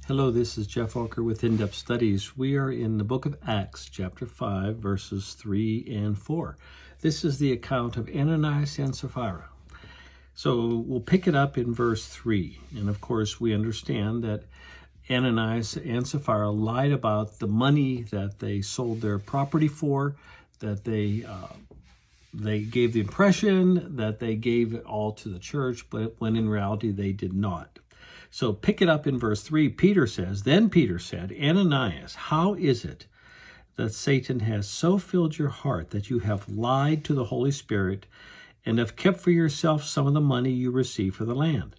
Hello, this is Geoff Volker with In-Depth Studies. We are in the book of Acts, chapter 5, verses 3 and 4. This is the account of Ananias and Sapphira. So we'll pick it up in verse 3. And of course, we understand that Ananias and Sapphira lied about the money that they sold their property for, that they gave the impression that they gave it all to the church, but when in reality they did not. So pick it up in verse 3. Then Peter said, Ananias, how is it that Satan has so filled your heart that you have lied to the Holy Spirit and have kept for yourself some of the money you received for the land?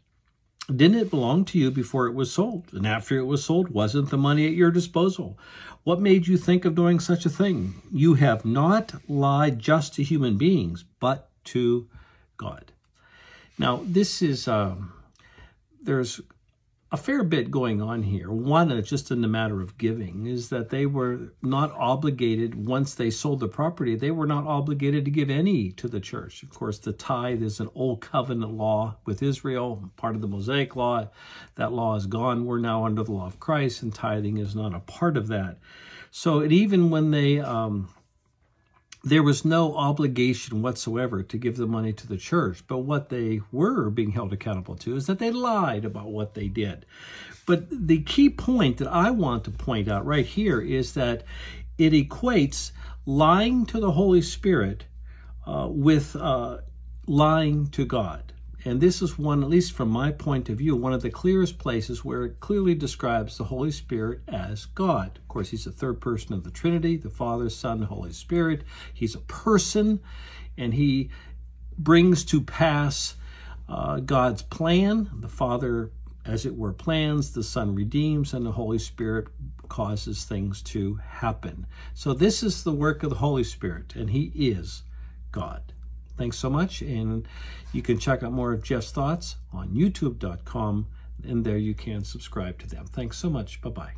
Didn't it belong to you before it was sold? And after it was sold, wasn't the money at your disposal? What made you think of doing such a thing? You have not lied just to human beings, but to God. Now, this is, there's a fair bit going on here. One, just in the matter of giving, is that they were not obligated, once they sold the property, they were not obligated to give any to the church. Of course, the tithe is an old covenant law with Israel, part of the Mosaic law. That law is gone. We're now under the law of Christ, and tithing is not a part of that. So even when they there was no obligation whatsoever to give the money to the church. But what they were being held accountable to is that they lied about what they did. But the key point that I want to point out right here is that it equates lying to the Holy Spirit with lying to God. And this is one, at least from my point of view, one of the clearest places where it clearly describes the Holy Spirit as God. Of course, he's the third person of the Trinity, the Father, Son, Holy Spirit. He's a person, and he brings to pass God's plan. The Father, as it were, plans, the Son redeems, and the Holy Spirit causes things to happen. So this is the work of the Holy Spirit, and he is God. Thanks so much, and you can check out more of Geoff's thoughts on youtube.com, and there you can subscribe to them. Thanks so much. Bye-bye.